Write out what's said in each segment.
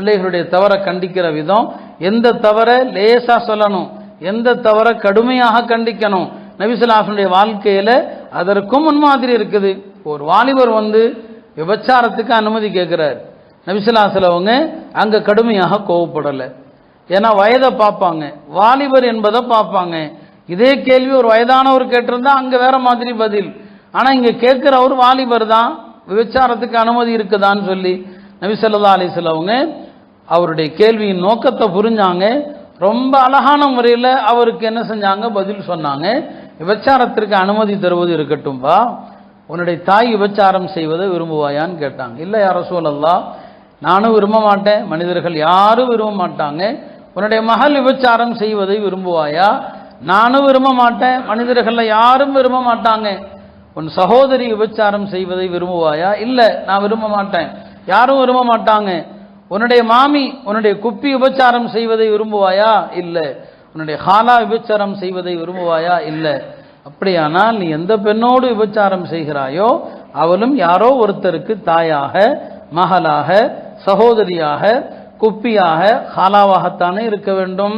பிள்ளைகளுடைய தவறை கண்டிக்கிற விதம், எந்த தவறை லேசா சொல்லணும், எந்த தவறை கடுமையாக கண்டிக்கணும். நபி ஸல்லல்லாஹு அலைஹி வஸல்லம் வாழ்க்கையில அதற்கும் முன்மாதிரி இருக்குது. ஒரு வாலிபர் விபச்சாரத்துக்கு அனுமதி கேட்கிறார். நபி ஸல்லல்லாஹு அலைஹி வஸல்லம் அங்க கடுமையாக கோவப்படலை. ஏன்னா வயதை பார்ப்பாங்க, வாலிபர் என்பதை பார்ப்பாங்க. இதே கேள்வி ஒரு வயதானவர் கேட்டிருந்தா அங்க வேற மாதிரி பதில். ஆனா இங்க கேட்கிற ஒரு வாலிபர் தான், விபச்சாரத்துக்கு அனுமதி இருக்குதான்னு சொல்லி நபி ஸல்லல்லாஹு அலைஹி வஸல்லம் அவருடைய கேள்வியின் நோக்கத்தை புரிஞ்சாங்க. ரொம்ப அழகான முறையில் அவருக்கு என்ன செஞ்சாங்க, பதில் சொன்னாங்க. விபச்சாரத்திற்கு அனுமதி தருவது இருக்கட்டும் வா, உன்னுடைய தாய் விபச்சாரம் செய்வதை விரும்புவாயான்னு கேட்டாங்க. இல்லை யா ரசூலல்லாஹ், நானும் விரும்ப மாட்டேன், மனிதர்கள் யாரும் விரும்ப மாட்டாங்க. உன்னுடைய மகள் விபச்சாரம் செய்வதை விரும்புவாயா? நானும் விரும்ப மாட்டேன், மனிதர்கள் யாரும் விரும்ப மாட்டாங்க. உன் சகோதரி விபச்சாரம் செய்வதை விரும்புவாயா? இல்லை, நான் விரும்ப மாட்டேன், யாரும் விரும்ப மாட்டாங்க. உன்னுடைய மாமி உன்னுடைய குப்பி விபச்சாரம் செய்வதை விரும்புவாயா? இல்லை. உன்னுடைய ஹாலா விபச்சாரம் செய்வதை விரும்புவாயா? இல்லை. அப்படியானால் நீ எந்த பெண்ணோடு விபச்சாரம் செய்கிறாயோ அவளும் யாரோ ஒருத்தருக்கு தாயாக, மகளாக, சகோதரியாக, குப்பியாக, ஹாலாவாகத்தானே இருக்க வேண்டும்.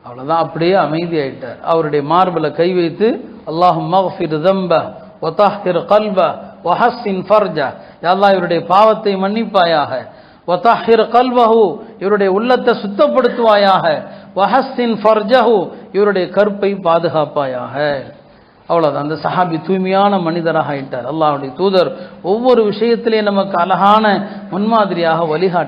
அவ்வளவுதான். அப்படியே அமைதியாயிட்டார். அவருடைய மார்பில் கை வைத்து அல்லாஹும்ம ஃபிர் ذنبه وطهر قلبه وحسن فرجه, யா அல்லாஹ் இவருடைய பாவத்தை மன்னிப்பாயாக, وطهر قلبه இவருடைய உள்ளத்தை சுத்தப்படுத்துவாயாக, وحسن فرجه இவருடைய கற்பை பாதுகாப்பாயாக. அவ்வளவுதான். அந்த சஹாபி தூய்மையான மனிதராக ஆயிட்டார். அல்லாஹ்வுடைய தூதர் ஒவ்வொரு விஷயத்திலே நமக்கு அழகான முன்மாதிரியாக வழிகாட்ட